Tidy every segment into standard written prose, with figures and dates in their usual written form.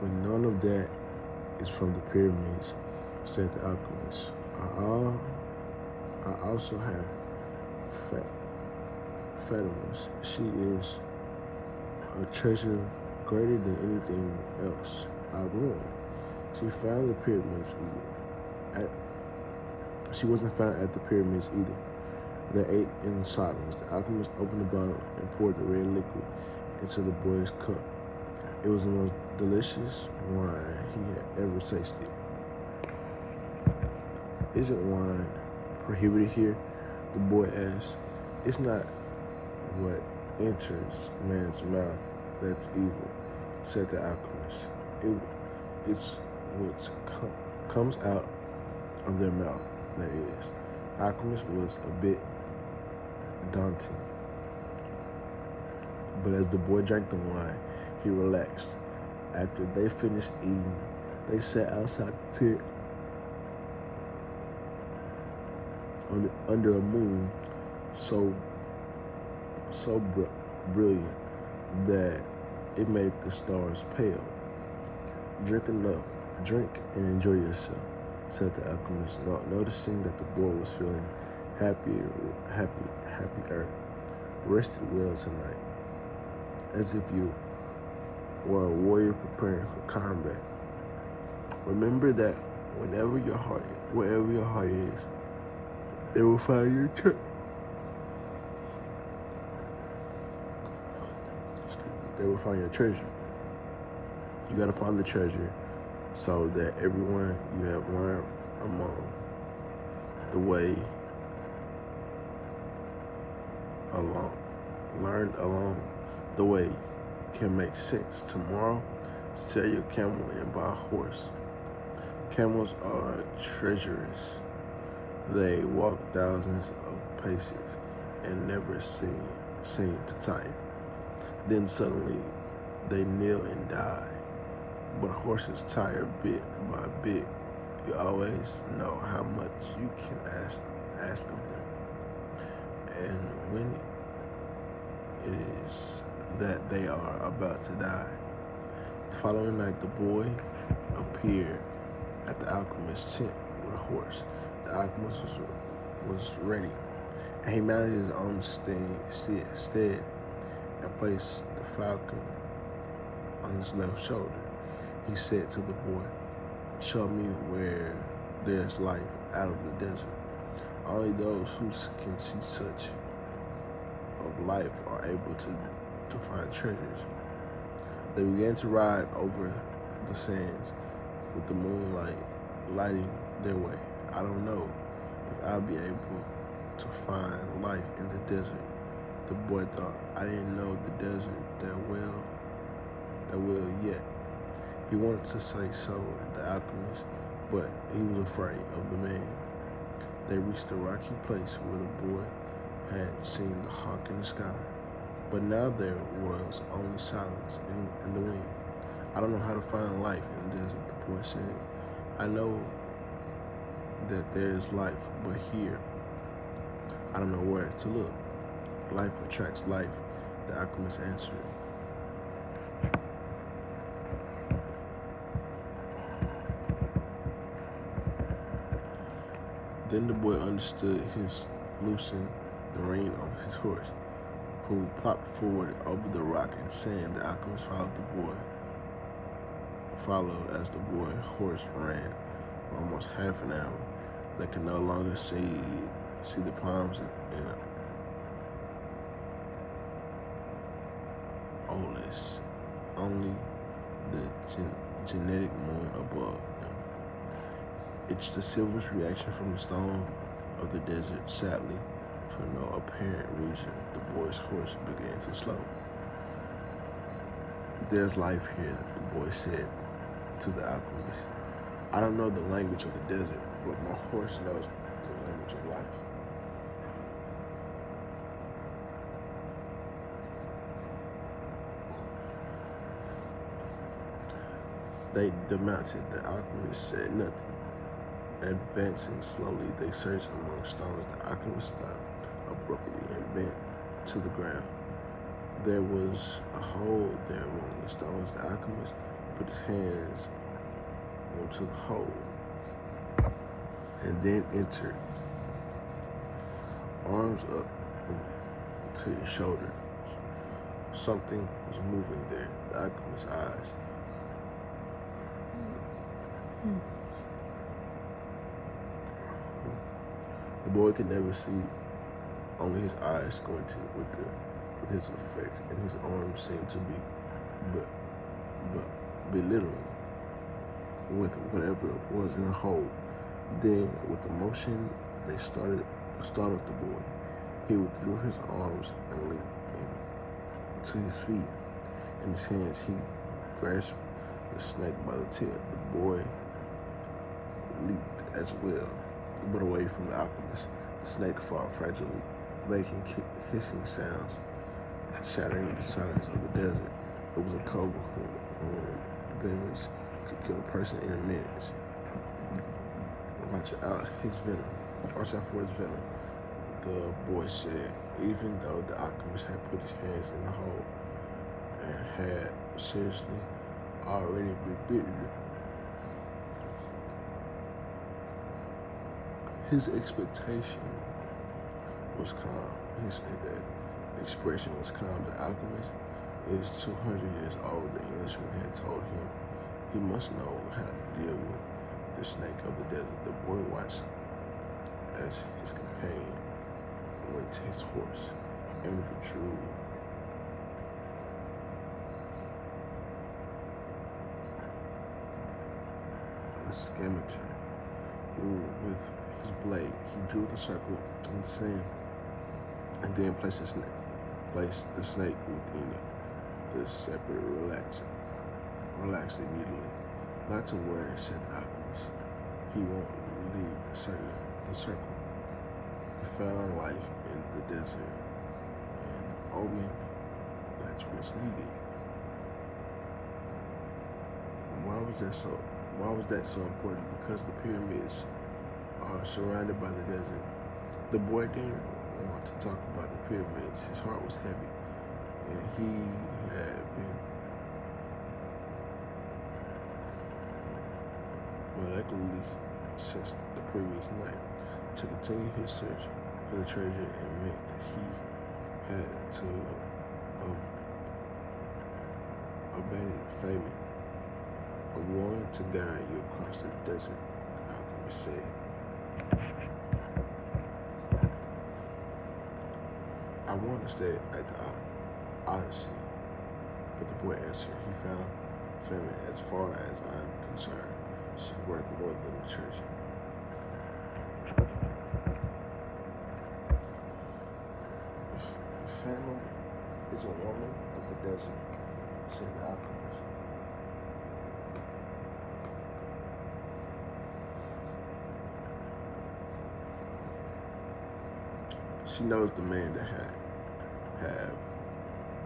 but none of that is from the pyramids, said the alchemist. I also have Fatima's. She is a treasure greater than anything else I've won. She found the pyramids either. She wasn't found at the pyramids either. They ate in silence. The alchemist opened the bottle and poured the red liquid into the boy's cup. It was the most delicious wine he had ever tasted. Isn't wine prohibited here? The boy asked. It's not what enters man's mouth that's evil, said the alchemist. It's what comes out of their mouth that is. The alchemist was a bit daunting, but as the boy drank the wine, he relaxed. After they finished eating, they sat outside the tent under a moon so brilliant that it made the stars pale. Drink and enjoy yourself, said the alchemist, noticing that the boy was feeling happier, rested well tonight, as if you were a warrior preparing for combat. Remember that wherever your heart is, they will find your treasure. They will find your treasure. You gotta find the treasure so that everyone you have learned along the way can make sense. Tomorrow, sell your camel and buy a horse. Camels are treacherous. They walk thousands of paces and never seem to tire. Then suddenly, they kneel and die. But horses tire bit by bit. You always know how much you can ask of them. And when it is that they are about to die. The following night, the boy appeared at the alchemist's tent with a horse. The alchemist was ready, and he mounted his own steed and placed the falcon on his left shoulder. He said to the boy, show me where there's life out of the desert. Only those who can see such of life are able to find treasures. They began to ride over the sands with the moonlight lighting their way. I don't know if I'll be able to find life in the desert, the boy thought. I didn't know the desert that well yet. He wanted to say so, the alchemist, but he was afraid of the man. They reached a rocky place where the boy had seen the hawk in the sky, but now there was only silence and the wind. I don't know how to find life in the desert, the boy said. I know that there's life, but here, I don't know where to look. Life attracts life, the alchemist answered. Then the boy understood. His loosened the rein on his horse, who plopped forward over the rock and sand. The alchemist followed as the boy's horse ran for almost half an hour. They could no longer see the palms in Olis, only the genetic moon above them. It's the silver's reaction from the stone of the desert. Sadly, for no apparent reason, the boy's horse began to slow. There's life here, the boy said to the alchemist. I don't know the language of the desert, but my horse knows the language of life. They demounted. The alchemist said nothing. Advancing slowly, they searched among stones. The alchemist stopped abruptly and bent to the ground. There was a hole there among the stones. The alchemist put his hands onto the hole, and then entered, arms up to his shoulder. Something was moving there. The alchemist's eyes. The boy could never see, only his eyes squinted with his effects, and his arms seemed to be but belittling with whatever was in the hole. Then, with emotion, they startled the boy. He withdrew his arms and leaped to his feet. In his hands, he grasped the snake by the tail. The boy leaped as well, but away from the alchemist. The snake fought fragilely, making hissing sounds, shattering the silence of the desert. It was a cobra whom venomous could kill a person in a minute. Watch out for his venom, the boy said, even though the alchemist had put his hands in the hole and had seriously already been bitten. His expectation was calm. His expression was calm. The alchemist is 200 years old. The Englishman had told him he must know how to deal with the snake of the desert. The boy watched as his companion went to his horse and withdrew. A scimitar with his blade. He drew the circle in the sand and then placed the snake within it. The separate relaxed immediately. Not to worry, said the alchemist. He won't leave the circle. He found life in the desert, and omen that's what's needed. Why was that so important? Because the pyramids are surrounded by the desert. The boy didn't want to talk about the pyramids. His heart was heavy, and he had been molecularly since the previous night. To continue his search for the treasure and meant that he had to abandon famine. I'm going to guide you across the desert, the alchemist said. I want to stay at the Odyssey, but the boy answered. He found famine. As far as I'm concerned, she's worth more than the treasure. Phantom is a woman of the desert, said the alchemist. She knows the men that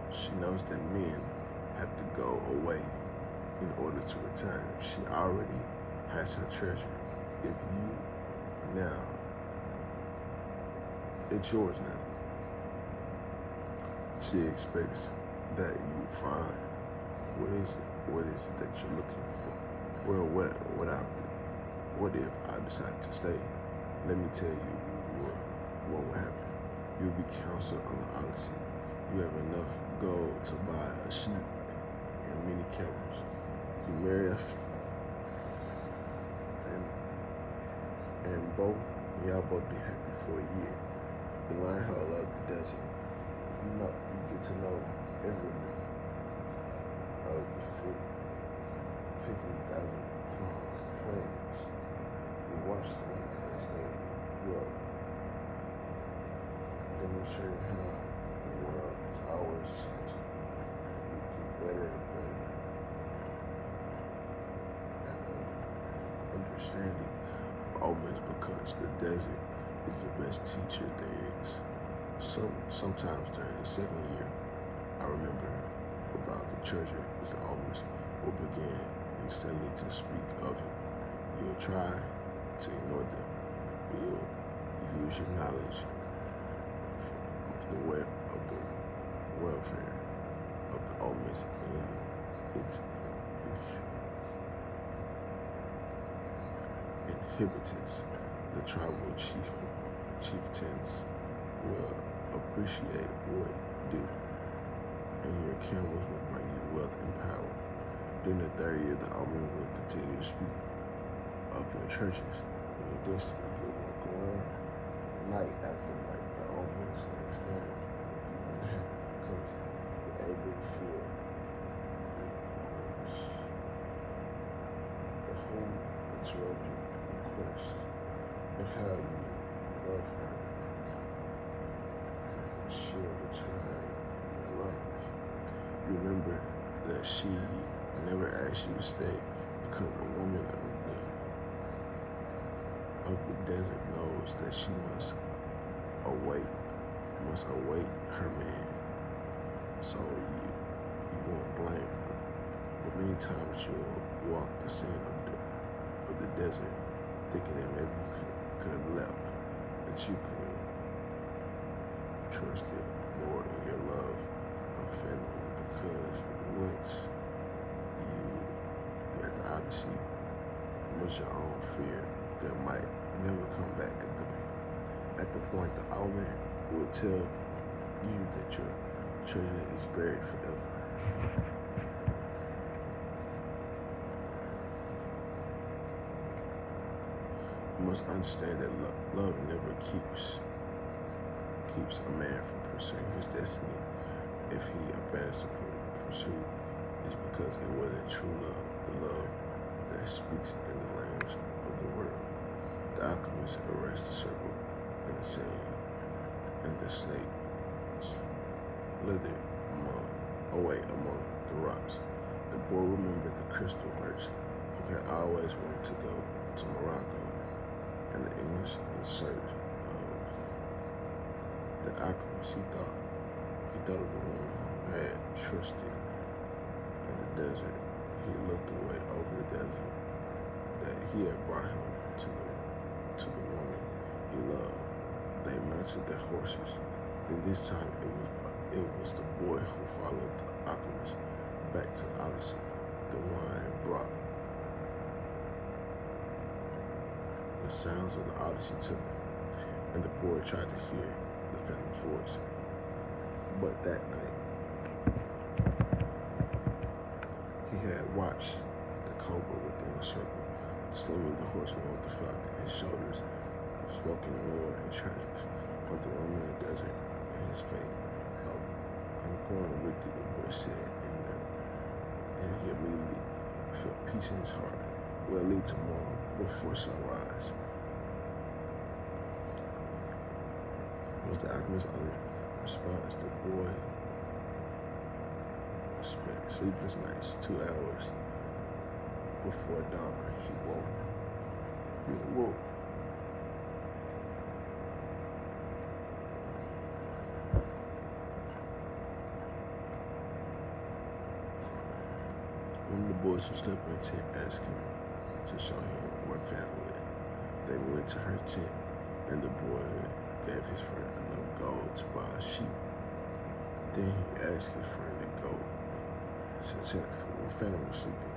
she knows that men have to go away in order to return. She already has her treasure. If you now, it's yours now. She expects that you find what is it that you're looking for? Well, what if I decide to stay? Let me tell you what will happen. You'll be counseled on the Odyssey. You have enough gold to buy a sheep and many camels. You marry a family, and y'all both be happy for a year. You learn how to love the desert. You get to know everyone of the 15,000 plants. You watch them as they grow, demonstrating how the world is always changing. You get better and better at understanding omens because the desert is the best teacher there is. Sometimes during the second year, I remember about the treasure is the omens will begin instantly to speak of it. You'll try to ignore them. You'll use your knowledge of the welfare of the omens in its inhabitants, the tribal chieftains will appreciate what you do, and your camels will bring you wealth and power. During the third year, the Alchemist will continue to speak of your churches and your destiny. You'll walk around night after night. The Alchemist and his family will be unhappy because you're able to feel it was the whole interrupted your quest, but how you love her, and she'll return your love. You remember that she never asked you to stay because a woman of the desert knows that she must await her man. So you won't blame her. But many times you'll walk the sand of the desert thinking that maybe you could have left, that you could have trusted more in your love of family, because once you at the Odyssey was your own fear that might never come back. At the point the Omen will tell you that your treasure is buried forever. You must understand that love never keeps a man from pursuing his destiny. If he abandons the pursuit, it's because it wasn't true love, the love that speaks in the language of the world. The alchemist erased the circle in the sand, and the snake slithered away among the rocks. The boy remembered the crystal merchant who had always wanted to go to Morocco, and the English in search of the alchemist. He thought of the woman who had trusted in the desert. He looked away over the desert that he had brought him to the woman he loved. They mounted their horses. Then this time it was the boy who followed the alchemist back to the Odyssey. The wine brought the sounds of the Odyssey to them, and the boy tried to hear the phantom's voice. But that night, he had watched the cobra within the circle, slimming the horseman with the falcon, his shoulders of spoken lore and treasures, but the woman in the desert and his faith. I'm going with you, the boy said, and he immediately felt peace in his heart. We'll leave tomorrow before sunrise. Was the alchemist's only response. The boy spent sleepless nights. 2 hours before dawn, he woke. One of the boys who slept in the tent asked him to show him where family lived. They went to her tent, and the boy gave his friend enough gold to buy a sheep. Then he asked his friend to go to the tent where Phantom was sleeping,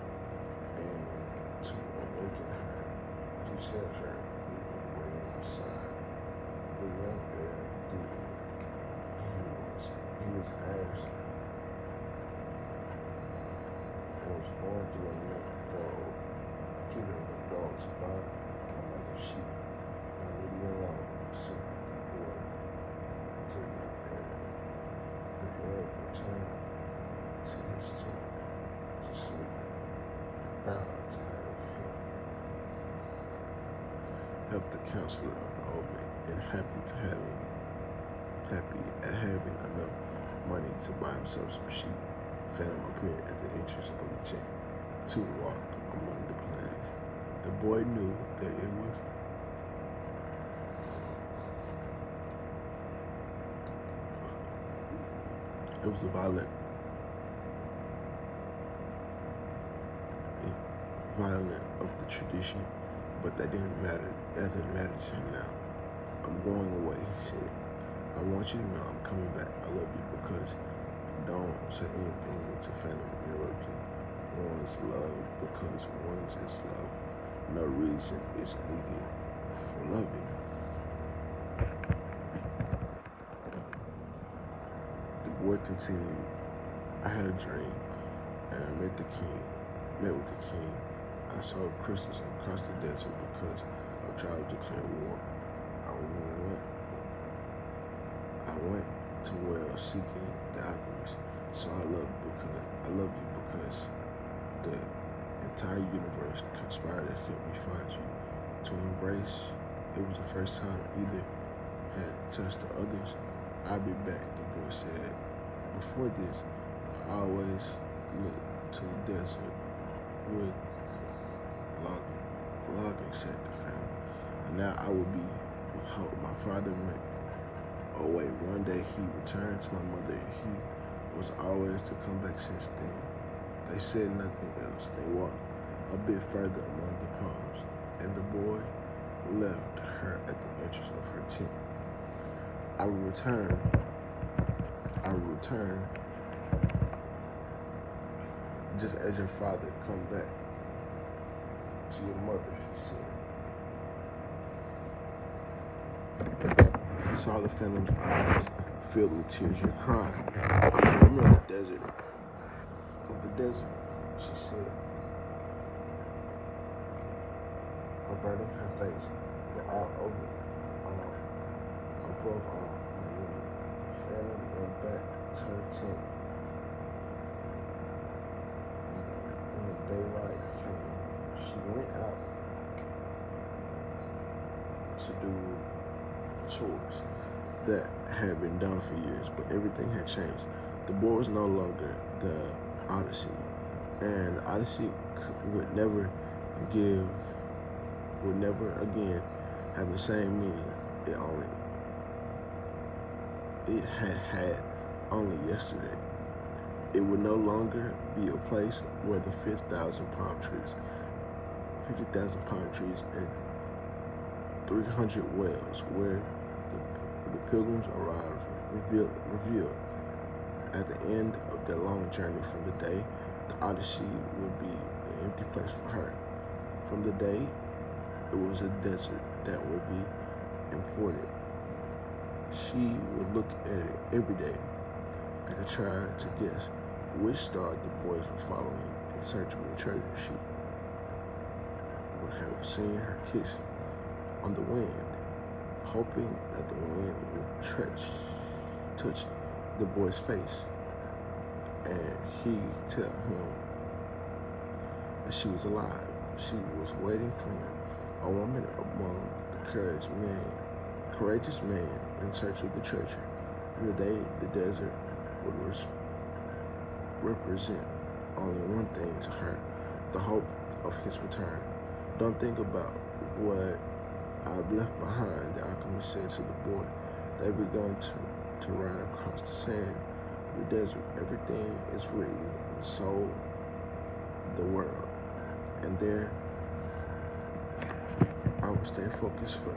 and to awaken her, and to tell her we were waiting outside. The young Arab did. He was asked and was going through enough gold, giving enough gold to buy another sheep. Now leave me alone, he said the boy to the young Arab. The Arab returned to his tent to sleep, proud to have helped the counselor of the old man, and happy at having enough money to buy himself some sheep. Phantom appeared at the entrance of the tent. Two walked among the plants. The boy knew that it was a violent of the tradition, but that didn't matter. That didn't matter to him now. I'm going away, he said. I want you to know I'm coming back. I love you, because don't say anything to Phantom interrupting. one's love because one's is love. No reason is needed for loving. The boy continued, I had a dream, and I met with the king. I saw crystals across the desert because a tribe declared war. I went to well seeking the alchemist. So I love you because the entire universe conspired to help me find you. To embrace, it was the first time either had touched the others. I'll be back, the boy said. Before this, I always looked to the desert with logging, said the family. And now I will be with hope. My father went away. One day he returned to my mother, and he was always to come back since then. They said nothing else. They walked a bit further among the palms, and the boy left her at the entrance of her tent. I will return just as your father come back to your mother, she said. He saw the phantom's eyes filled with tears. You're crying. I'm a woman of the desert, she said, averting her face, but above all, I'm a woman. Phantom went back to her tent, and when daylight came, she went out to do chores that had been done for years, but everything had changed. The boy was no longer the Odyssey, and the Odyssey would never again have the same meaning it had only yesterday. It would no longer be a place where the 50,000 palm trees and 300 wells where the pilgrims arrived revealed. At the end of their long journey from the day, the Odyssey would be an empty place for her. From the day, it was a desert that would be imported. She would look at it every day. I could try to guess which star the boys were following in search of the treasure. She would have seen her kiss on the wind, hoping that the wind would touch the boy's face, and he'd tell him that she was alive. She was waiting for him, a woman among the courageous man in search of the treasure. In the day, the desert would represent only one thing to her, the hope of his return. Don't think about what I've left behind, the alchemist said to the boy. They began to ride across the sand of the desert. Everything is written, and so the world. And there, I will stay focused for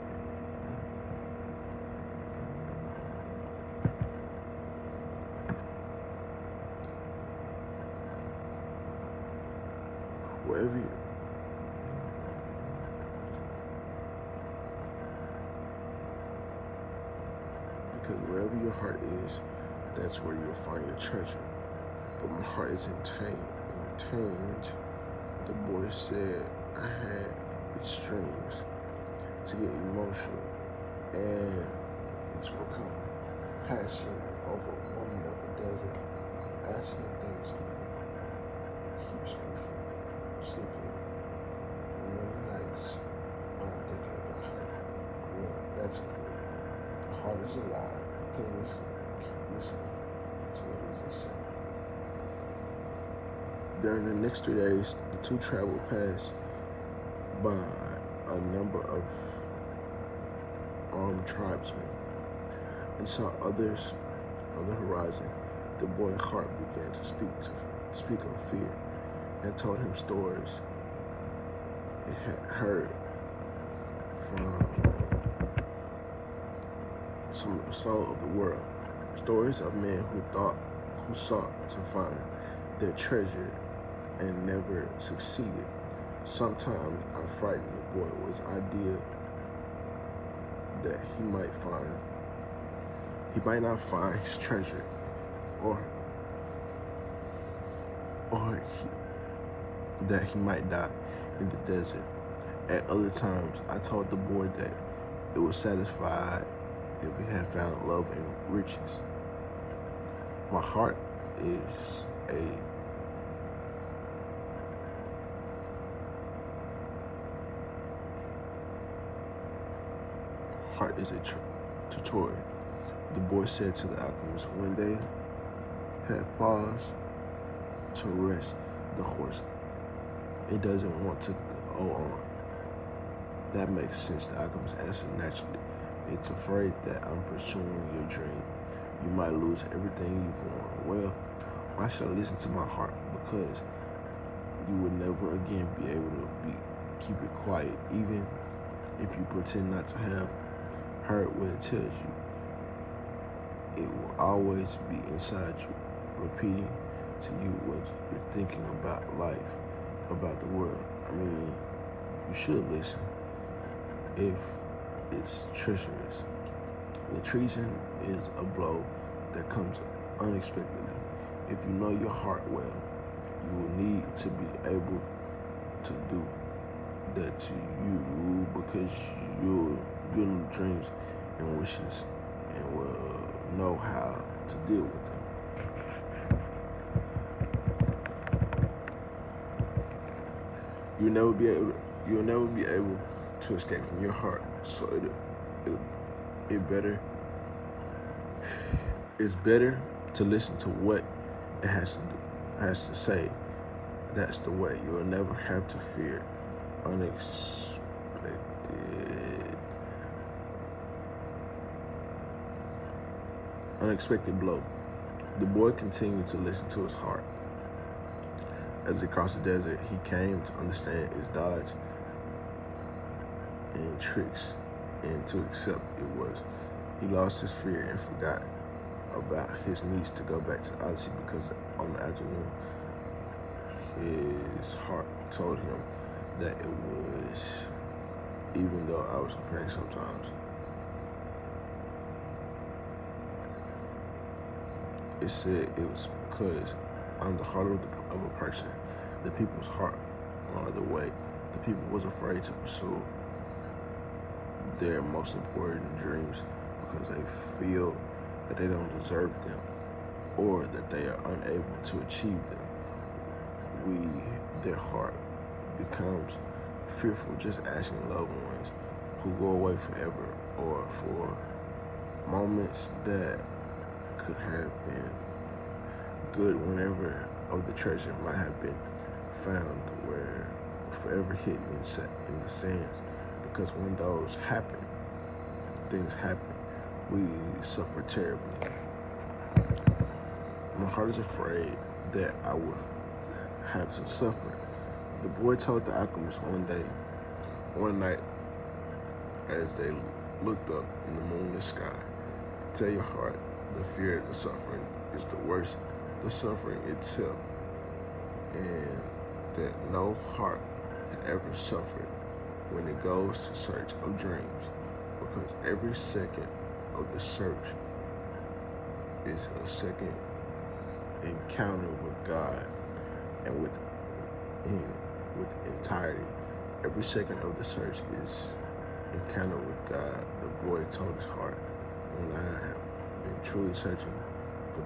wherever your heart is, that's where you'll find your treasure. But my heart is entangled. The boy said, I had extremes to get emotional, and it's become passionate over a woman of the desert asking things of me. It keeps me from sleeping many nights when I'm thinking about her. Well, that's great. The heart is alive. Keep listening to what he's saying. During the next 3 days, the two traveled past by a number of armed tribesmen and saw others on the horizon. The boy's heart began to speak of fear, and told him stories it had heard from some of the soul of the world. Stories of men who sought to find their treasure and never succeeded. Sometimes I frightened the boy with the idea that he might not find his treasure, or that he might die in the desert. At other times, I told the boy that it was satisfied if he had found love and riches. My heart is a tutorial. The boy said to the alchemist when they had paused to rest. The horse, it doesn't want to go on. That makes sense, the alchemist answered naturally. It's afraid that I'm pursuing your dream. You might lose everything you've won. Well, why should I listen to my heart? Because you will never again be able to keep it quiet, even if you pretend not to have heard what it tells you. It will always be inside you, repeating to you what you're thinking about life, about the world. I mean, you should listen if it's treacherous. The treason is a blow that comes unexpectedly. If you know your heart well, you will need to be able to do that to you, because you know dreams and wishes and will know how to deal with them. You'll never be able to escape from your heart. So it's better to listen to what it has to say. That's the way. You'll never have to fear unexpected blow. The boy continued to listen to his heart. As he crossed the desert, he came to understand its dodge and tricks, and to accept it was. He lost his fear and forgot about his needs to go back to Odyssey, because on the afternoon, his heart told him that it was, even though I was comparing sometimes, it said it was because I'm the heart of a person. The people's heart are the way. The people was afraid to pursue their most important dreams because they feel that they don't deserve them, or that they are unable to achieve them. Their heart becomes fearful just asking loved ones who go away forever, or for moments that could have been good whenever of the treasure might have been found, where forever hidden in the sands. Because when those things happen, we suffer terribly. My heart is afraid that I will have to suffer. The boy told the alchemist one night, as they looked up in the moonless sky, tell your heart the fear of the suffering is the worst, the suffering itself, and that no heart has ever suffered when it goes to search of dreams, because every second of the search is a second encounter with God and with entirety. Every second of the search is encounter with God. The boy told his heart, when I have been truly searching for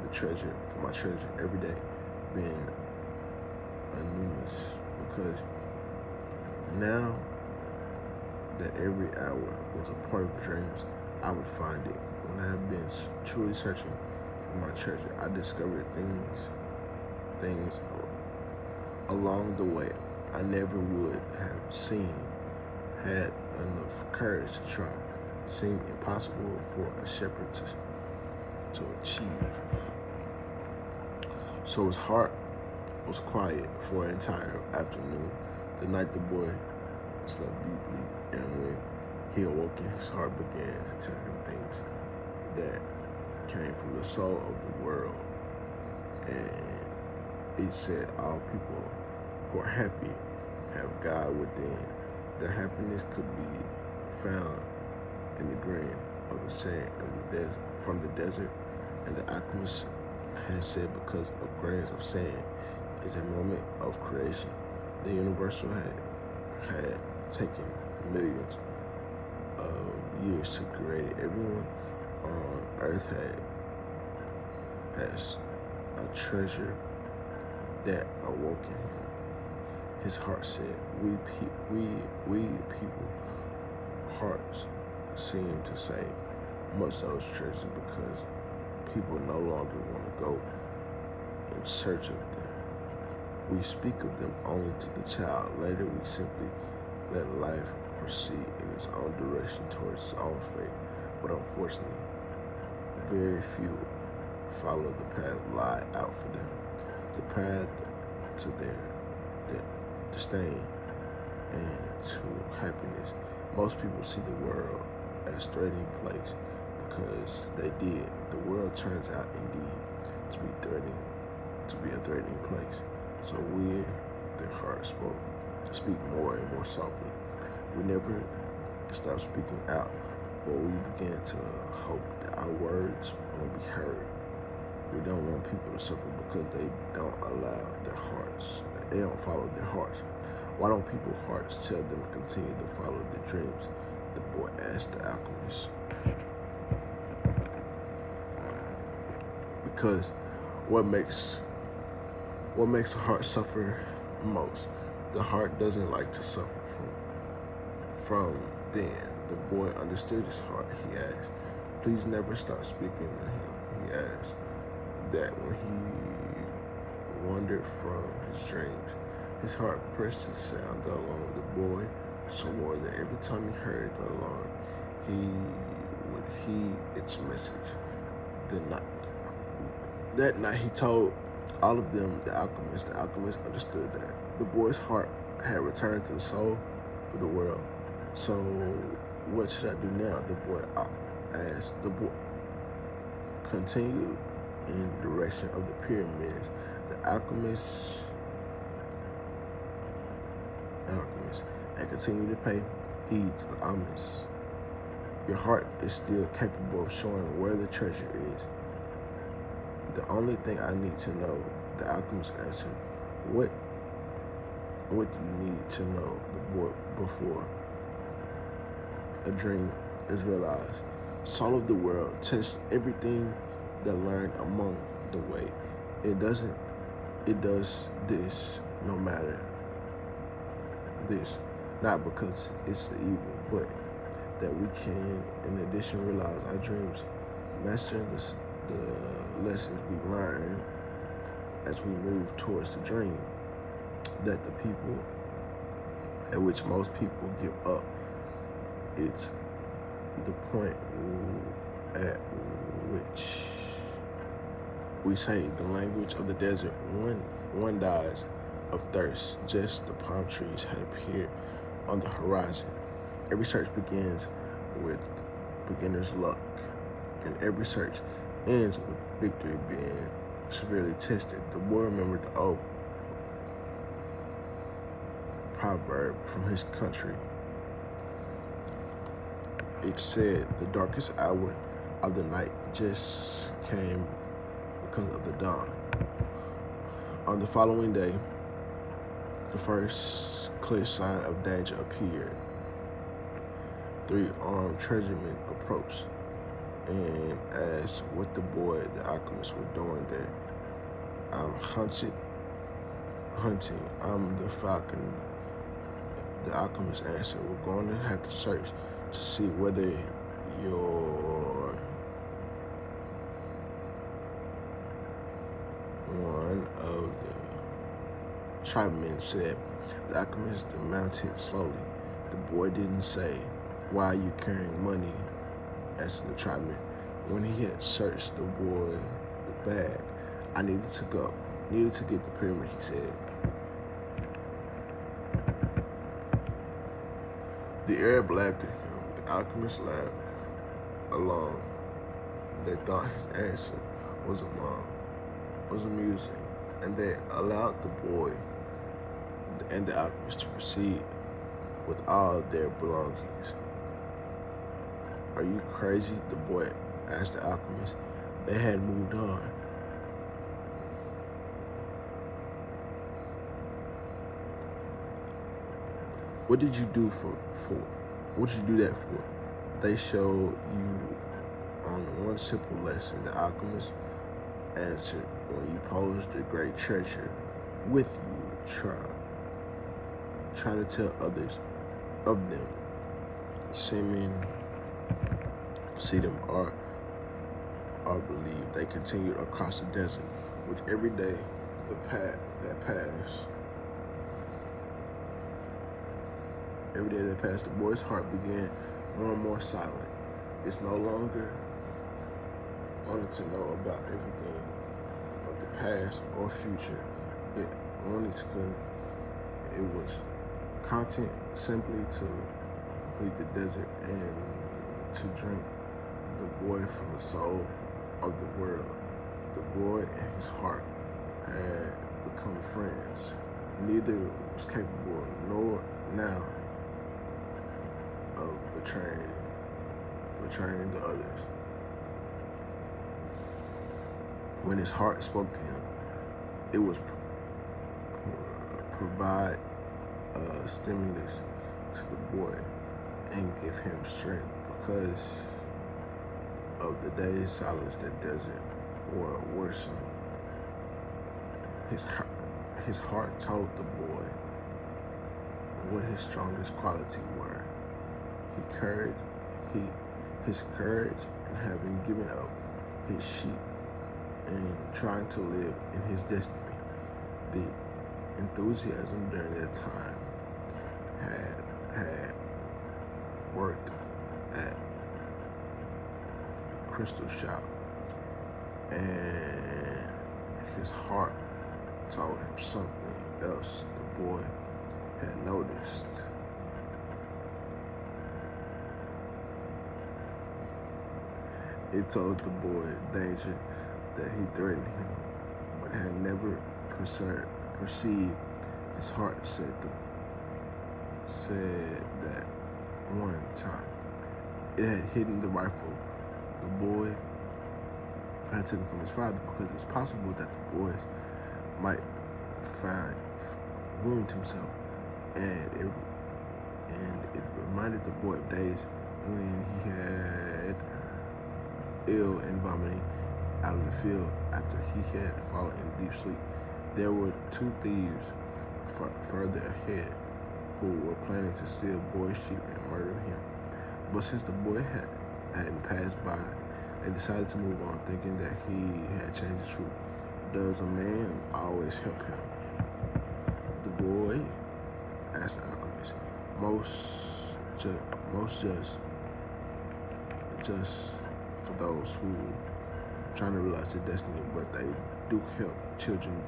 my treasure every day, been a newness, because now that every hour was a part of dreams, I would find it. When I have been truly searching for my treasure, I discovered things along the way I never would have had enough courage to try. Seemed impossible for a shepherd to achieve. So his heart was quiet for an entire afternoon. The night the boy slept deeply, and when he awoke, his heart began to tell him things that came from the soul of the world. And it said all people who are happy have God within. Their happiness could be found in the grain of the sand from the desert. And the alchemist has said because of grains of sand is a moment of creation. The universal had taken millions of years to create it. Everyone on earth has a treasure that awoke in him. His heart said, we people hearts seem to say much those treasures because people no longer want to go in search of them. We speak of them only to the child. Later we simply let life proceed in its own direction towards its own fate. But unfortunately, very few follow the path laid out for them. The path to their disdain and to happiness. Most people see the world as a threatening place because they did. The world turns out indeed to be a threatening place. So we, their heart speak more and more softly. We never stop speaking out, but we begin to hope that our words won't be heard. We don't want people to suffer because they don't follow their hearts. Why don't people's hearts tell them to continue to follow their dreams? The boy asked the alchemist. Because what makes a heart suffer most? The heart doesn't like to suffer from then. The boy understood his heart. He asked, please never stop speaking to him. He asked that when he wandered from his dreams, his heart pressed the sound the alarm. The boy swore that every time he heard the alarm, he would heed its message. That night he told all of them the alchemist. The alchemist understood that the boy's heart had returned to the soul of the world. So what should I do now? The boy asked. The boy continued in the direction of the pyramids. The alchemist and continued to pay heed to the alchemist. Your heart is still capable of showing where the treasure is. The only thing I need to know, the alchemist answered. What do you need to know? The boy before a dream is realized. Soul of the world, test everything that learned among the way. It does this no matter this, not because it's the evil, but that we can, in addition, realize our dreams, mastering the lessons we learn as we move towards the dream, that the people at which most people give up, it's the point at which we say the language of the desert. One dies of thirst, just the palm trees had appeared on the horizon. Every search begins with beginner's luck, and every search ends with victory being severely tested. The boy remembered the old proverb from his country. It said, the darkest hour of the night just came because of the dawn. On the following day, the first clear sign of danger appeared. 3 armed treasuremen approached and asked what the boy, the alchemist, were doing there. I'm hunting. I'm the falcon. The alchemist answered, we're going to have to search to see whether you're one of the tribesmen said. The alchemist mounted slowly. The boy didn't say, why are you carrying money? Asked the tribesman. When he had searched the boy the bag, I needed to get the pyramid, he said. The Arab laughed at him. The alchemist laughed along. They thought his answer was amusing, and they allowed the boy and the alchemists to proceed with all their belongings. Are you crazy? The boy asked the alchemist. They had moved on. What did you do what did you do that for? They showed you on one simple lesson. The alchemist answered, when you pose the great treasure with you, try to tell others of them, see them or believe. They continued across the desert. With every day that passed, the boy's heart began more and more silent. It's no longer wanted to know about everything of the past or future. It wanted to it was content simply to complete the desert and to drink the boy from the soul of the world. The boy and his heart had become friends. Neither was capable nor now of betraying the others. When his heart spoke to him, it was provide a stimulus to the boy and give him strength because of the day's silence. That desert or worsened. His heart told the boy what his strongest qualities were. His courage in having given up his sheep and trying to live in his destiny. The enthusiasm during that time had worked at the crystal shop, and his heart told him something else the boy had noticed. It told the boy danger that he threatened him, but had never perceived. His heart said that one time it had hidden the rifle. The boy had taken from his father because it's possible that the boys might wound himself, and it reminded the boy of days when he had ill and vomiting out in the field after he had fallen in deep sleep. There were two thieves further ahead who were planning to steal boy's sheep and murder him. But since the boy hadn't passed by, they decided to move on, thinking that he had changed his route. Does a man always help him? The boy asked the alchemist. Most just for those who trying to realize their destiny, but they do help children,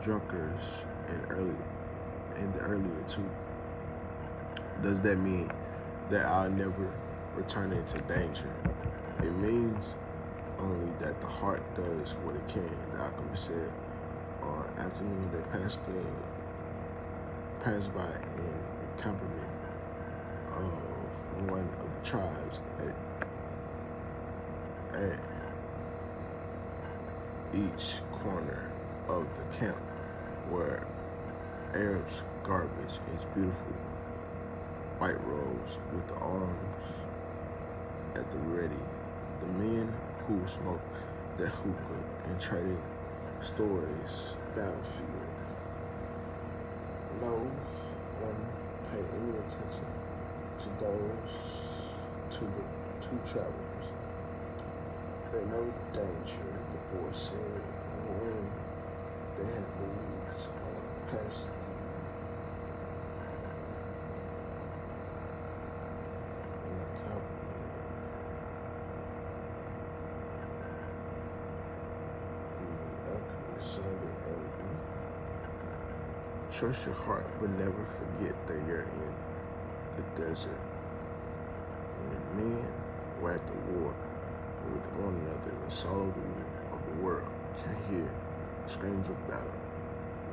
drunkards, and the earlier too. Does that mean that I'll never return into danger? It means only that the heart does what it can. The alchemist said. On afternoon, they passed by an encampment of one of the tribes at each corner of the camp were Arabs' garbage in its beautiful white robes with the arms at the ready. The men who smoked their hookah and traded stories battlefield. No one paid any attention to the two travelers. There's no danger, the boy said when they had moved on past the encampment. The alchemist sounded angry. Trust your heart, but never forget that you're in the desert. When men were at the war with one another, the soul of the world can hear the screams of battle.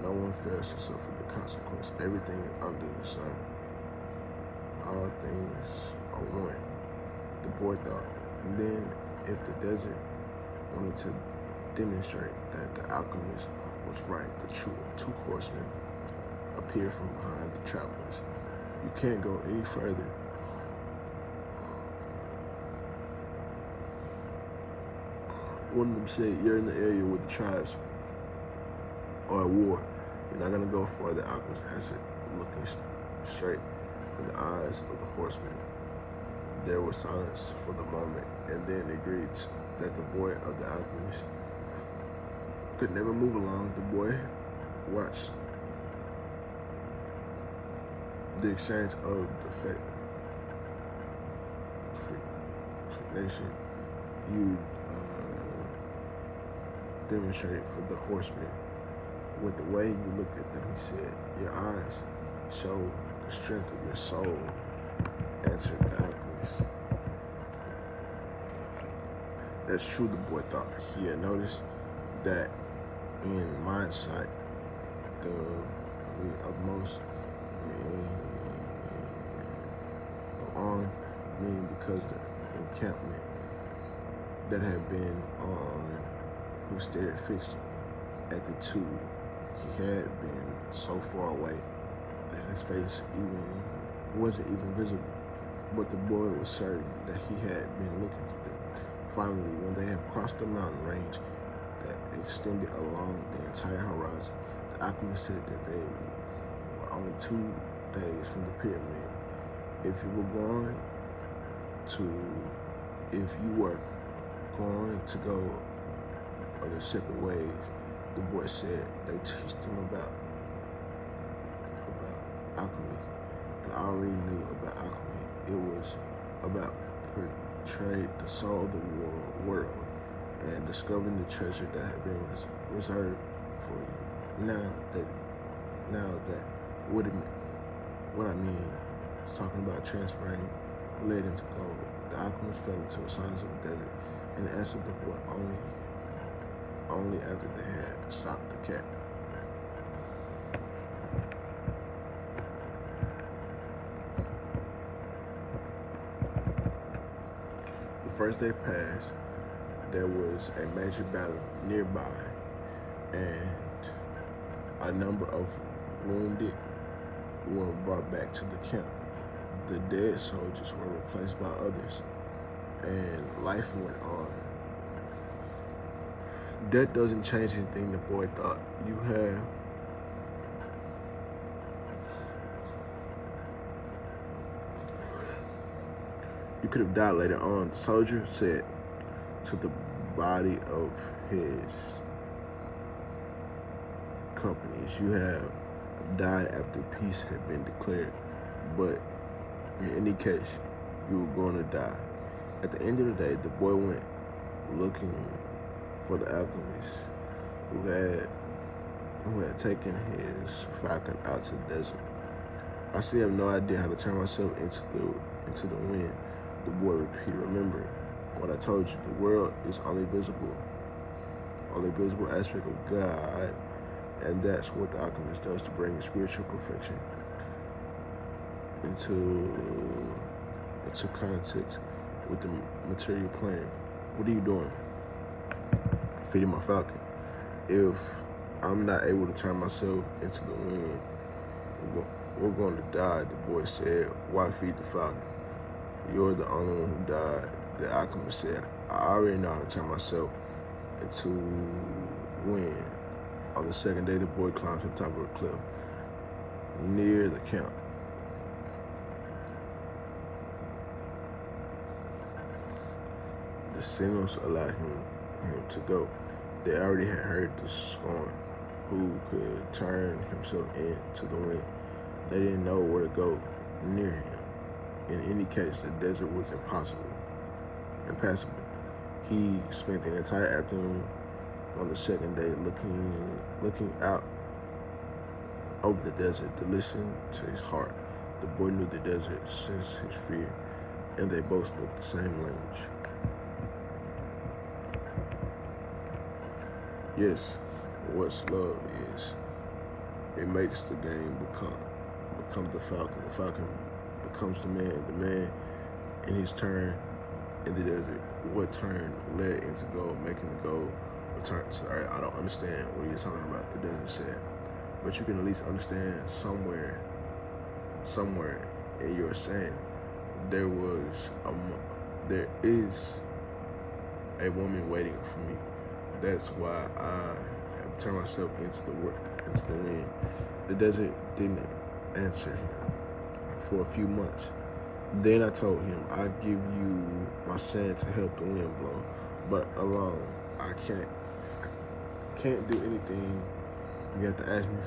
No one fails to suffer the consequence. Everything is under the sun. All things are one, the boy thought. And then, if the desert wanted to demonstrate that the alchemist was right, the two horsemen appeared from behind the travelers. You can't go any further. One of them said, "You're in the area where the tribes are at war. You're not going to go far," the alchemist answered, looking straight in the eyes of the horseman. There was silence for the moment, and then agreed that the boy of the alchemist could never move along. The boy watched the exchange of the nation you demonstrated for the horsemen. With the way you looked at them, he said, "Your eyes show the strength of your soul," answered the alchemist. That's true, the boy thought. He had noticed that in mindsight, the utmost on because the encampment that had been on who stared fixed at the two, he had been so far away that his face wasn't even visible. But the boy was certain that he had been looking for them. Finally, when they had crossed the mountain range that extended along the entire horizon, the alchemist said that they were only 2 days from the pyramid. If you were going to go other separate ways, the boy said, they teach them about alchemy. And I already knew about alchemy. It was about portraying the soul of the world and discovering the treasure that had been reserved for you. Now that what I mean is talking about transferring lead into gold. The alchemist fell into a silence of the desert and answered the boy only after they had stopped the cat. The first day passed. There was a major battle nearby, and a number of wounded were brought back to the camp. The dead soldiers were replaced by others, and life went on. Death doesn't change anything, the boy thought. You could have died later on, the soldier said to the body of his companies. You have died after peace had been declared, but in any case, you were going to die. At the end of the day, the boy went looking for the alchemist who had taken his falcon out to the desert. I still have no idea how to turn myself into the wind, the boy repeated. Remember what I told you, the world is only visible aspect of God, and that's what the alchemist does to bring spiritual perfection into context with the material plane. What are you doing? Feeding my falcon. If I'm not able to turn myself into the wind, we're going to die, the boy said. Why feed the falcon? You're the only one who died, the alchemist said. I already know how to turn myself into wind. On the second day, the boy climbed to the top of a cliff near the camp. The signals allowed him to go. They already had heard the scorn who could turn himself into the wind. They didn't know where to go near him. In any case, the desert was impassable. He spent the entire afternoon on the second day looking out over the desert to listen to his heart. The boy knew the desert sensed his fear, and they both spoke the same language. Yes, what's love is. it makes the game becomes the falcon. The falcon becomes the man. The man, in his turn in the desert, what turn led into gold, making the gold return to earth. I don't understand what you're talking about. The desert said, but you can at least understand somewhere in your saying there is a woman waiting for me. That's why I have turned myself into the wind. The desert didn't answer him for a few months. Then I told him, I give you my sand to help the wind blow, but alone I can't do anything. You have to ask me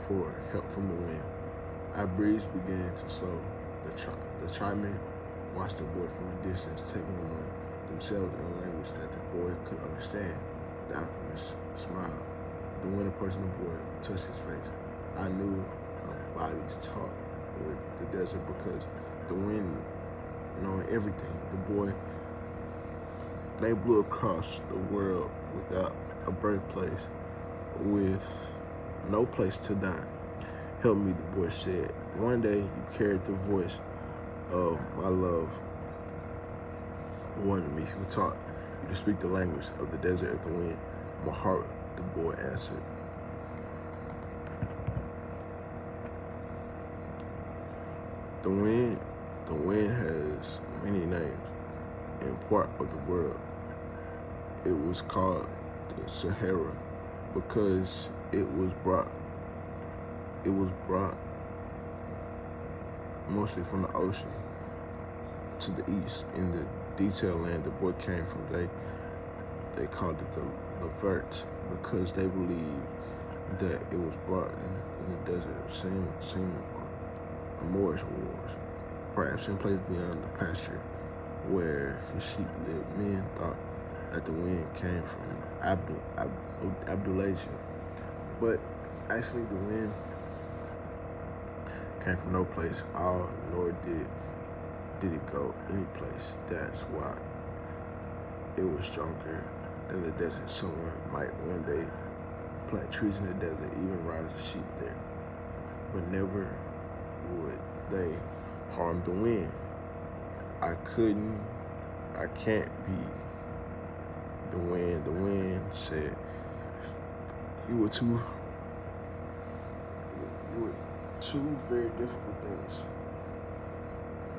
for help from the wind. Our breeze began to slow. The trimen watched the boy from a distance, taking among themselves in a language that the boy could understand. The alchemist smiled. The wind approached the boy, touched his face. I knew of bodies talk with the desert because the wind knowing everything. The boy, they blew across the world without a birthplace, with no place to die. Help me, the boy said. One day you carried the voice of my love. Warned me, who taught you to speak the language of the desert of the wind. My heart, the boy answered. The wind has many names. In part of the world, it was called the Sahara because it was brought mostly from the ocean to the east. In the detailed land the boy came from, they called it the Levert because they believed that it was brought in the desert. Same Moorish wars, perhaps in place beyond the pasture where his sheep lived. Men thought that the wind came from Abdulaziz, but actually the wind came from no place, nor did it go any place. That's why it was stronger than the desert. Someone might one day plant trees in the desert, even raise a sheep there, but never would they harm the wind. I can't be the wind. The wind said, you were two very difficult things.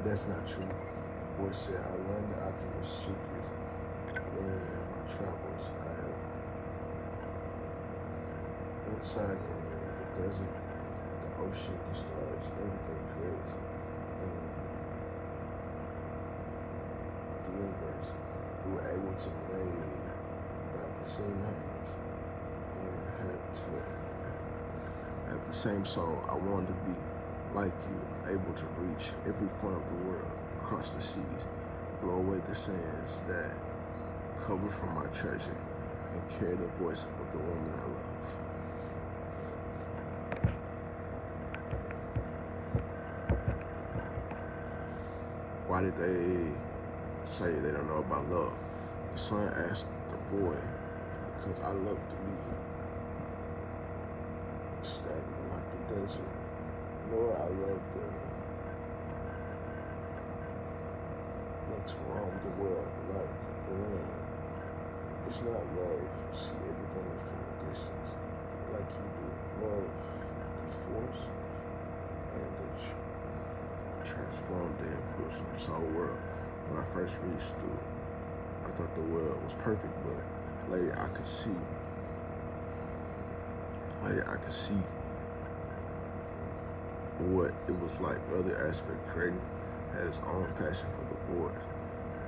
That's not true. The boy said, I learned the Alchemist secrets in my travels. I am inside the wind, the desert, the ocean, the stars, everything creates. And the universe, we were able to made by the same hands and have the same soul. I wanted to be like you, able to reach every corner of the world, across the seas, blow away the sands that cover from my treasure, and carry the voice of the woman I love. Why did they say they don't know about love? The son asked the boy, because I love to be stagnant like the desert. Nor I love to roam the world like the wind. It's not love to see everything from a distance like you do. Love the force and the transformed the impulse of the soul world. When I first reached through, I thought the world was perfect, but later I could see what it was like. Other aspect, creating had its own passion for the boys,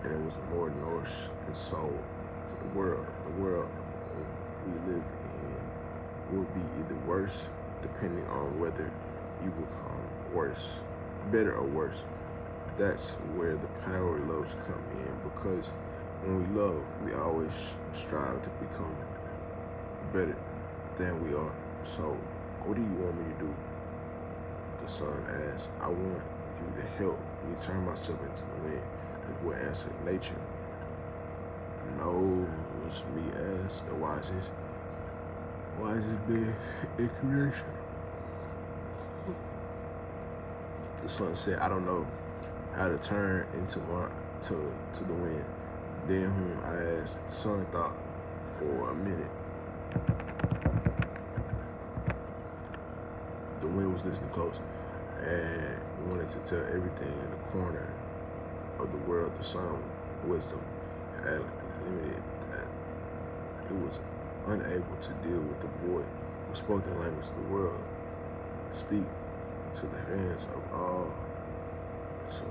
and it was more nourished and soul for the world. The world we live in will be either worse, depending on whether you become worse, better or worse. That's where the power of love come in, because when we love, we always strive to become better than we are. So, what do you want me to do? The son asked. I want you to help me turn myself into the wind. The boy answered, nature knows me as the wisest being in creation. The son said, I don't know how to turn into to the wind. Then whom I asked, the son thought for a minute. The wind was listening close and wanted to tell everything in the corner of the world. The son's wisdom had limited that it was unable to deal with the boy who spoke the language of the world, speak to the hands of all, to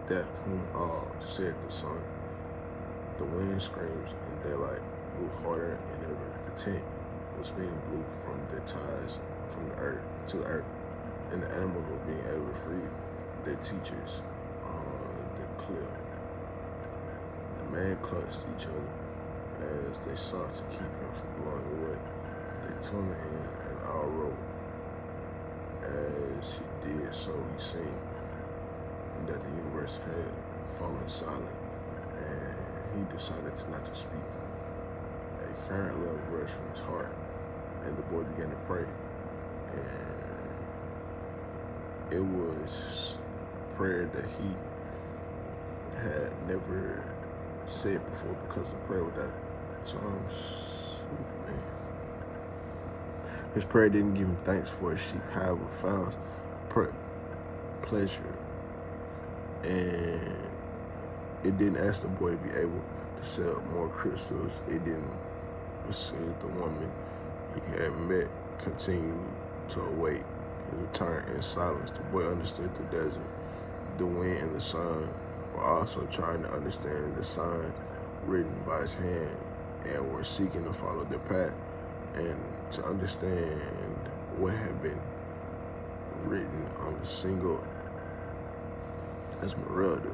that whom all, said the son. The wind screams in daylight blew harder than ever. The tent was being blew from their ties from the earth to the earth, and the animals were being able to free their teachers on the cliff. The man clutched each other as they sought to keep him from blowing away. They tore him in an all rope. As he did so, he seen that the universe had fallen silent, and he decided not to speak. A current love rushed from his heart, and the boy began to pray. And it was a prayer that he had never said before, because the prayer without man. His prayer didn't give him thanks for his sheep, however, found pleasure, and it didn't ask the boy to be able to sell more crystals. It didn't perceive the woman he had met continued to await his return in silence. The boy understood the desert, the wind, and the sun were also trying to understand the signs written by his hand and were seeking to follow their path and to understand what had been written on the single Esmeralda.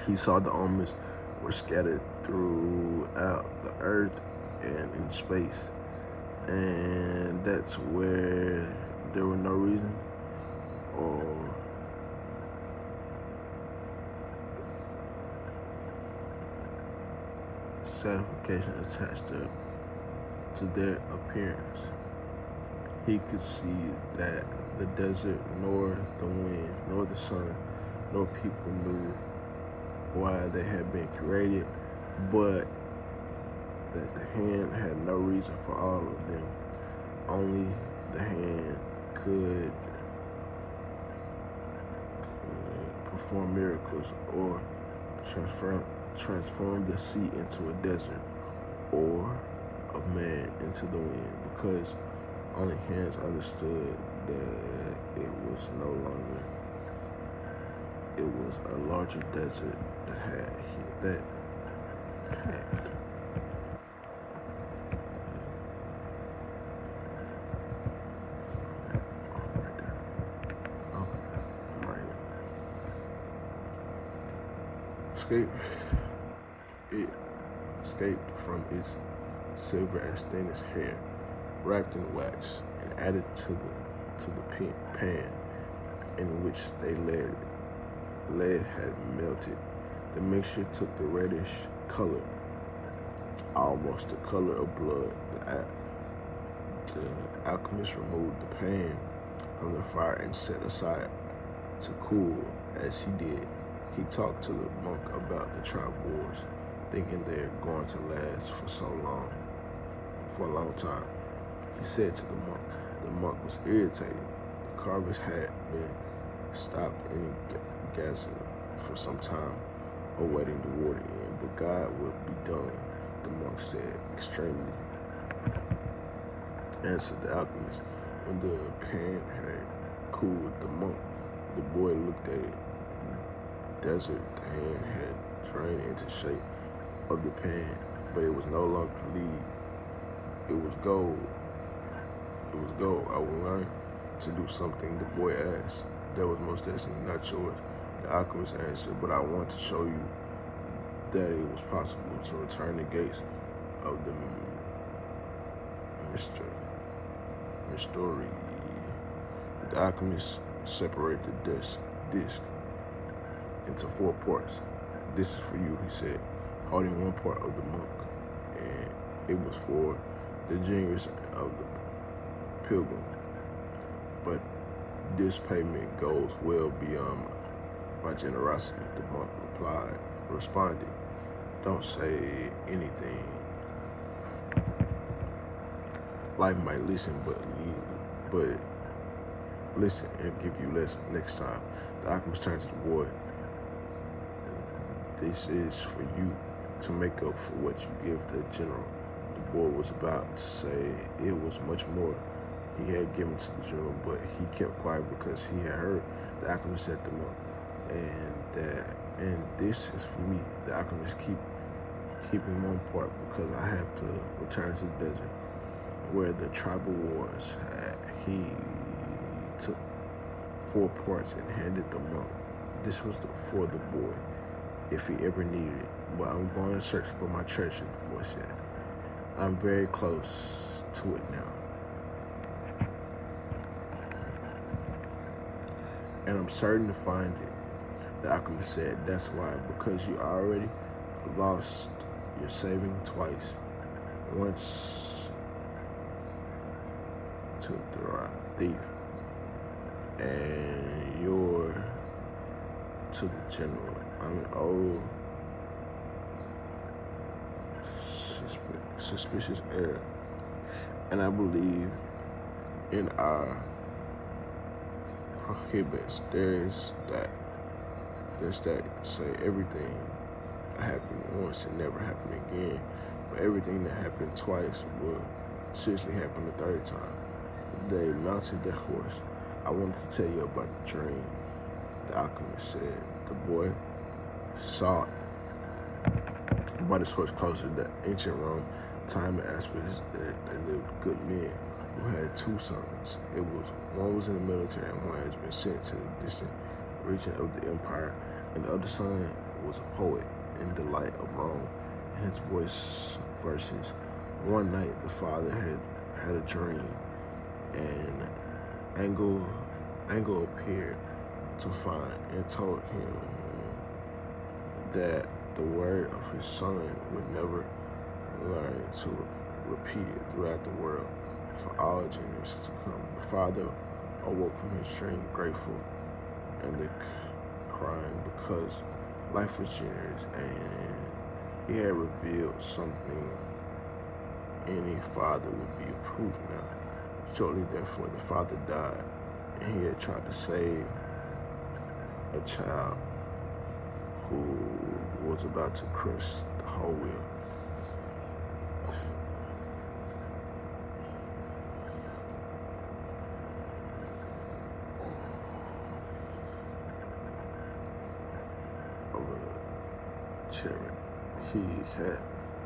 He saw the omens were scattered throughout the earth and in space, and that's where there were no reason or satisfaction attached to their appearance. He could see that the desert, nor the wind, nor the sun, nor people knew why they had been created, but that the hand had no reason for all of them. Only the hand could perform miracles or transform the sea into a desert or a man into the wind, because only hands understood that it was no longer, it was a larger desert that had it escaped from its silver as thin as hair, wrapped in wax, and added to the pan in which they lead had melted. The mixture took the reddish color, almost the color of blood. The alchemist removed the pan from the fire and set aside to cool. As he did, he talked to the monk about the tribe wars, thinking they're going to last for a long time. He said to the monk was irritated. The carvers had been stopped in Gaza for some time, awaiting the war to end, but God would be done, the monk said, extremely. Answered the alchemist. When the pan had cooled, the boy looked at it. In the desert, the hand had drained into shape of the pan, but it was no longer lead. It was gold. It was gold. I will learn to do something, the boy asked. That was most definitely not yours, the alchemist answered, but I want to show you that it was possible to return the gates of the mystery. The alchemist separated the disc into 4 parts. This is for you, he said, holding one part of the monk, and it was for the genius of the pilgrim. This payment goes well beyond my generosity, the monk responded. Don't say anything. Life might listen, but listen and give you less next time. The alchemist turned to the boy. This is for you to make up for what you give the general. The boy was about to say it was much more he had given to the general, but he kept quiet because he had heard the alchemist set them up. And this is for me. The alchemist keeping one part because I have to return to the desert where the tribal wars had. He took 4 parts and handed them up. This was for the boy, if he ever needed it. But I'm going to search for my treasure, the boy said. I'm very close to it now. And I'm certain to find it. The alchemist said, that's why, because you already lost your saving twice. Once to the thief, and you're to the general. I'm an old suspicious Arab, and I believe in our prohibits. There's that say everything that happened once and never happen again, but everything that happened twice will seriously happen the 3rd time. They mounted their horse. I wanted to tell you about the dream, the alchemist said. The boy saw brought his horse closer to ancient Rome, time and aspects that they lived good men who had 2 sons. One was in the military and one has been sent to the distant region of the empire, and the other son was a poet in the light of Rome, and his voice verses. One night the father had a dream, and Angel appeared to find and told him that the word of his son would never learn to repeat it throughout the world for all generations to come. The father awoke from his dream grateful and the crying because life was generous and he had revealed something any father would be approved now. Shortly therefore, the father died, and he had tried to save a child who was about to crush the whole wheel. Of a chariot. He had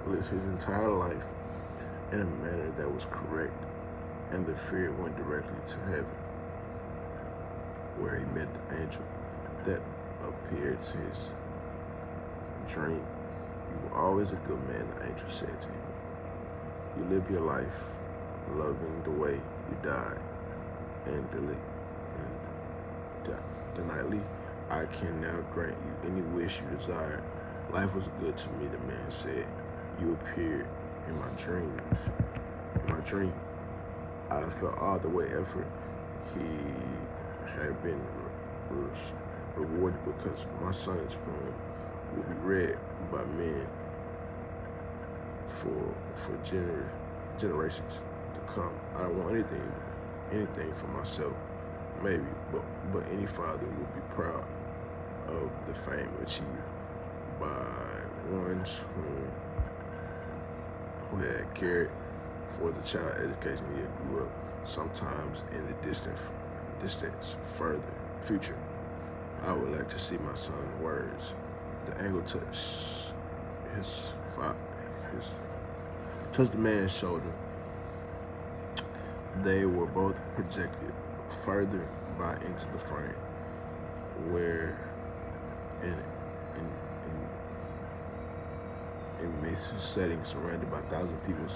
lived his entire life in a manner that was correct, and the fear went directly to heaven, where he met the angel that appeared to his dream. You were always a good man, the angel said to him. You live your life loving the way you died, and the nightly I can now grant you any wish you desire. Life was good to me, the man said. You appeared in my dreams. In my dream, I felt all the way effort. He had been rewarded because my son's poem will be read by men for generations to come. I don't want anything for myself, maybe, but any father would be proud of the fame achieved by ones who had cared for the child education yet grew up, sometimes in the distance further future. I would like to see my son's words. The angel touched the man's shoulder. They were both projected further by into the frame, where in mixed settings surrounded by 1,000 people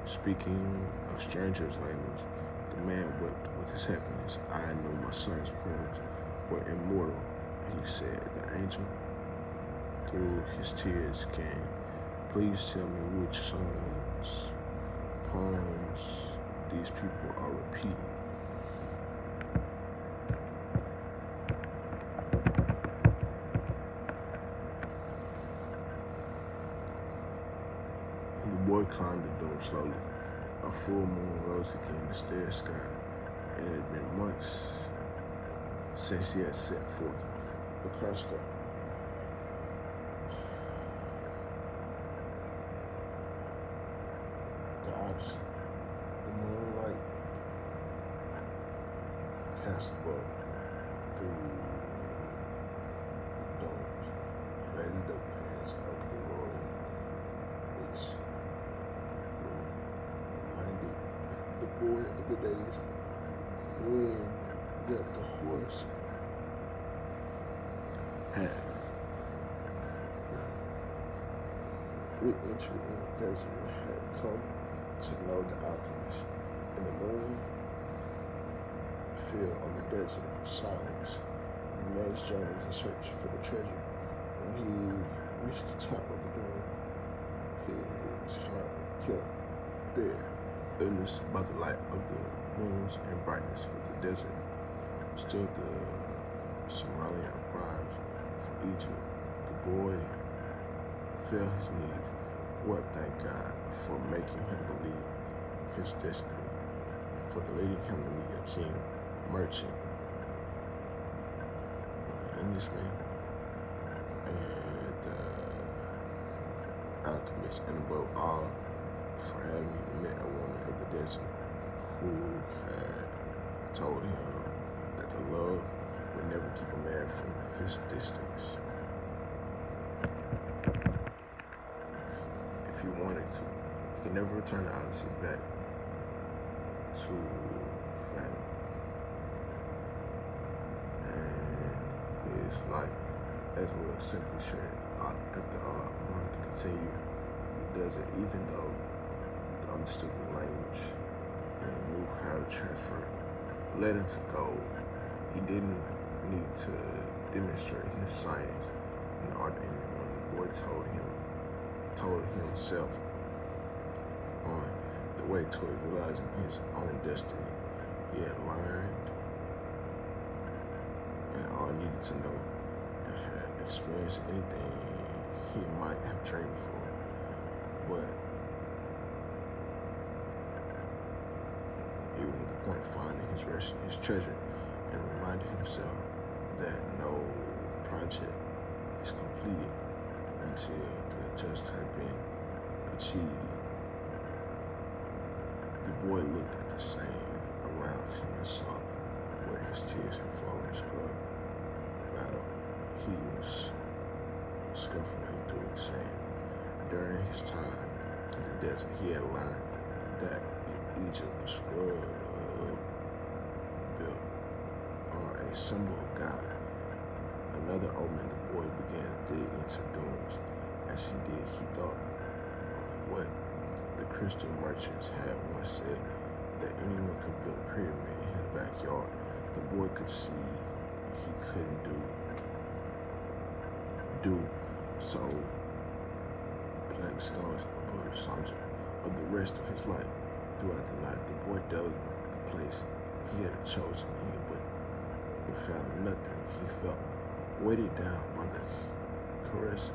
speaking a stranger's language. The man wept with his happiness. I know my son's poems were immortal, he said. The angel, through his tears, came. Please tell me which son's poems these people are repeating. boy climbed the dome slowly. A full moon rose again the starry sky. It had been months since he had set forth across the odyssey. The moonlight cast above through the domes, creating the pants of the rolling its reminded the boy of the days when yet the horse had with entry in the desert had come to know the alchemist, and the moon fell on the desert silence. And the man's journey to search for the treasure. When he reached the top of the dome, his heart kept there, illness by the light of the moons and brightness for the desert. Still the Somalian bribes for Egypt. The boy fell his knees, wept, thank God for making him believe his destiny, for the leading him to meet a king, merchant, Englishman, and alchemist, and above all, for having met a woman of the desert who had told him that the love would never keep a man from his distance. If he wanted to, he could never return the Odyssey back to family. And his life, as well, simply shared after wanted to continue the desert, even though he understood the language and knew how to transfer lead into gold. He didn't need to demonstrate his science and art anymore. The boy told himself on the way toward realizing his own destiny. He had learned and all needed to know and had experienced anything he might have dreamed for. But he was at the point of finding his treasure and reminded himself that no project is completed until the just had been achieved. The boy looked at the sand around him and saw where his tears had fallen in scrub battle. He was scuffling through the sand. During his time in the desert, he had learned that in Egypt, the scrub built are a symbol of God. Another omen, the boy began to dig into dunes. As he did, he thought of what the crystal merchants had once said, that anyone could build a pyramid in his backyard. The boy could see he couldn't do so. Plant stones above the center of the rest of his life. Throughout the night, the boy dug the place he had chosen, but found nothing. He felt weighted down by the caress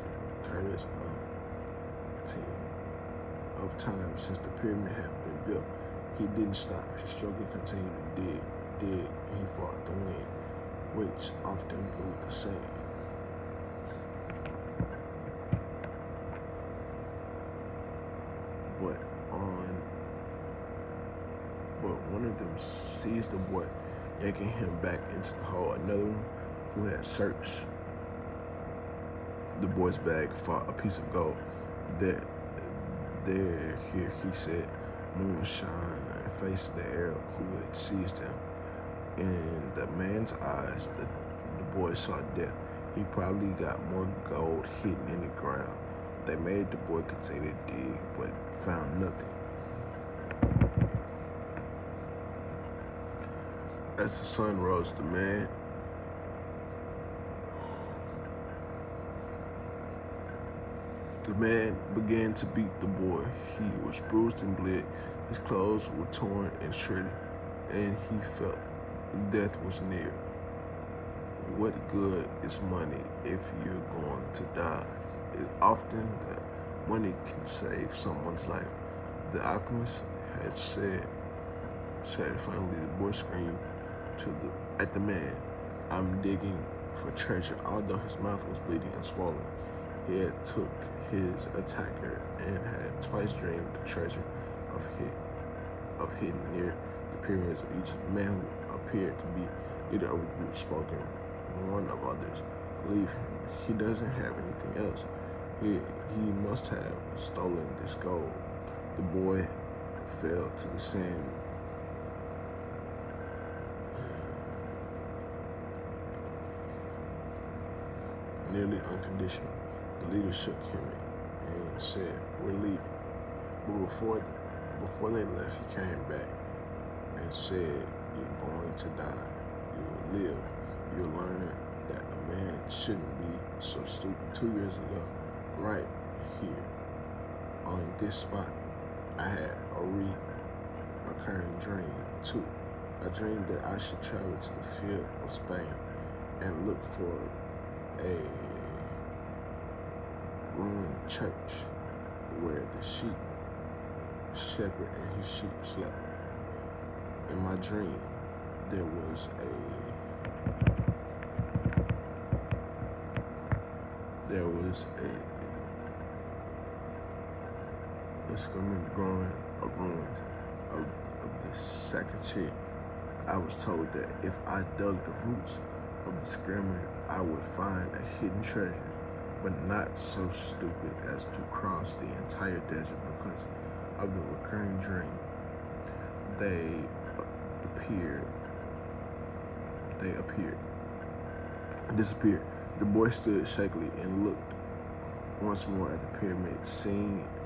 of time since the pyramid had been built. He didn't stop. His struggle continued to dig, and he fought the wind, which often blew the sand. But one of them seized the boy, yanking him back into the hole. Another one, who had searched the boy's bag, fought a piece of gold. Here, he said, moonshine, faced the Arab who had seized him. In the man's eyes, the boy saw death. He probably got more gold hidden in the ground. They made the boy continue to dig, but found nothing. As the sun rose, the man began to beat the boy. He was bruised and bled. His clothes were torn and shredded, and he felt death was near. What good is money if you're going to die? Is often the money can save someone's life. The alchemist had said finally the boy screamed at the man, "I'm digging for treasure." Although his mouth was bleeding and swollen, he had took his attacker and had twice dreamed the treasure hidden near the pyramids of Egypt. The man who appeared to be leader of the group spoke in one of others. "Leave him. He doesn't have anything else. He must have stolen this gold." The boy fell to the sand. Nearly unconditional. The leader shook him and said, "We're leaving." But before they left, he came back and said, "You're going to die. You'll live. You'll learn that a man shouldn't be so stupid." 2 years ago, right here on this spot, I had a recurring dream too. I dreamed that I should travel to the field of Spain and look for a ruined church where the shepherd and his sheep slept. In my dream, there was a skirmish growing of ruins of the secretary. I was told that if I dug the roots of the skirmish, I would find a hidden treasure, but not so stupid as to cross the entire desert because of the recurring dream. They disappeared. The boy stood shakily and looked once more at the pyramid.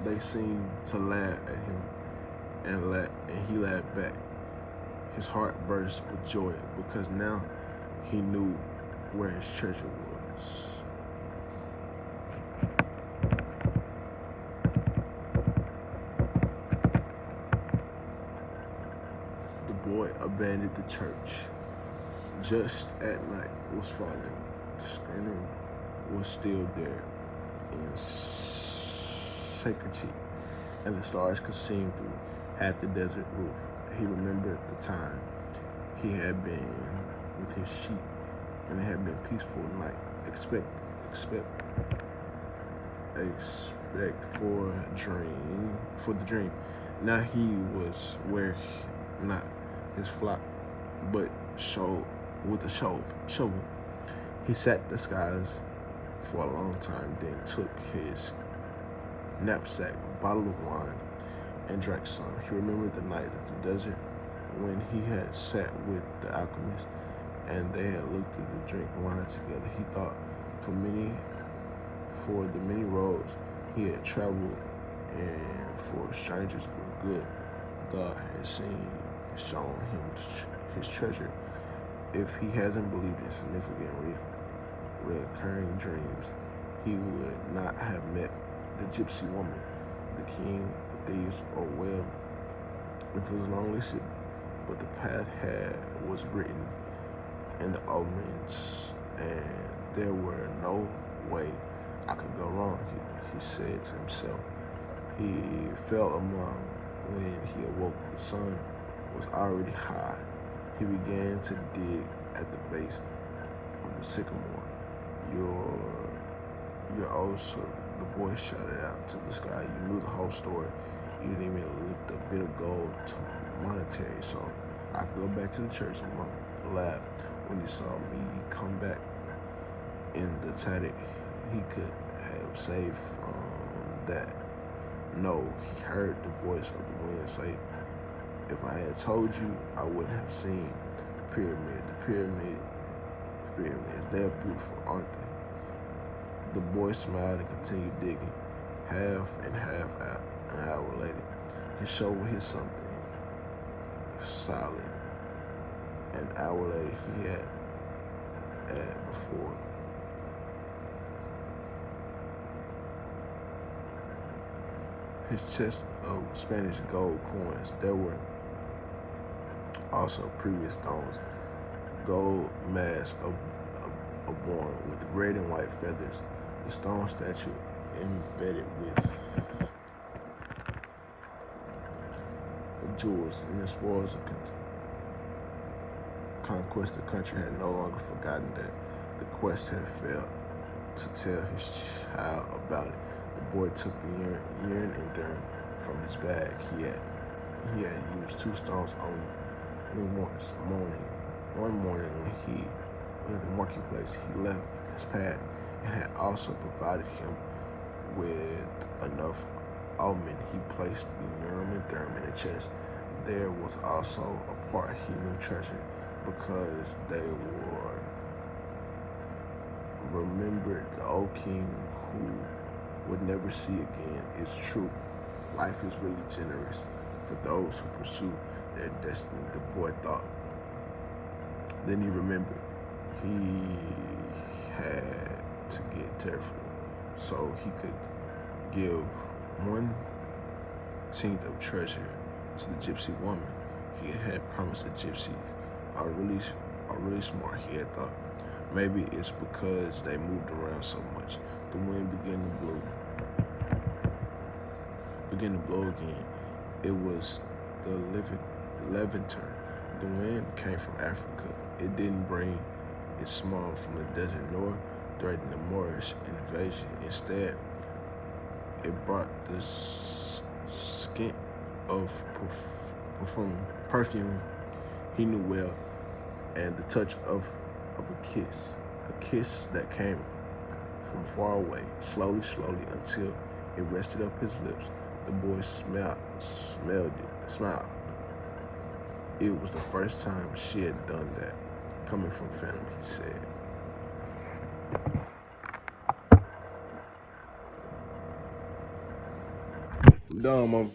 They seemed to laugh at him, and he laughed back. His heart burst with joy because now he knew where his treasure was. The boy abandoned the church. Just at night was falling. The screen was still there in safety, and the stars could see through half the desert roof. He remembered the time he had been with his sheep, and it had been peaceful night. Expect for the dream. Now he was where not his flock, but with a shovel. He sat the skies for a long time, then took his knapsack, bottle of wine, and drank some. He remembered the night at the desert when he had sat with the alchemist and they had looked at the drink wine together. He thought for the many roads he had traveled and for strangers were good. God had shown him his treasure. If he hasn't believed in significant recurring dreams, he would not have met the gypsy woman, the king, the thieves, or well, if it was long listed, but the path was written in the omens, and there were no way I could go wrong, he said to himself. He fell among when he awoke. The sun was already high. He began to dig at the base of the sycamore. Your old servant, the boy shouted out to the sky. You knew the whole story. You didn't even lift a bit of gold to monetary, so I could go back to the church. Monk laughed when he saw me come back in the tatted he could have saved from that. No, he heard the voice of the wind say, if I had told you, I wouldn't have seen the pyramid. The pyramids, they're beautiful, aren't they? The boy smiled and continued digging. Half an hour later, his shovel hit something solid. An hour later, he had before. His chest of Spanish gold coins. There were also previous stones, gold mask adorned with red and white feathers. The stone statue embedded with jewels and the spoils of conquest. The country had no longer forgotten that the quest had failed to tell his child about it. The boy took the urn and thorn from his bag. He had used 2 stones only once. One morning when he was at the marketplace, he left his pad and had also provided him with enough almond. He placed the urim and thummim in a chest. There was also a part he knew treasured, because they were remembered. The old king who would never see again is true. Life is really generous for those who pursue their destiny, the boy thought. Then he remembered he had to get careful so he could give 1/10 of treasure to the gypsy woman he had promised. The gypsies are really smart, he had thought. Maybe it's because they moved around so much. The wind began to blow again. It was the Levanter. The wind came from Africa. It didn't bring its smog from the desert nor threaten the Moorish invasion. Instead, it brought the scent of perfume he knew well, and the touch of a kiss that came from far away, slowly, until it rested up his lips. The boy smiled. It was the first time she had done that. Coming from Phantom, he said. Done, Mom.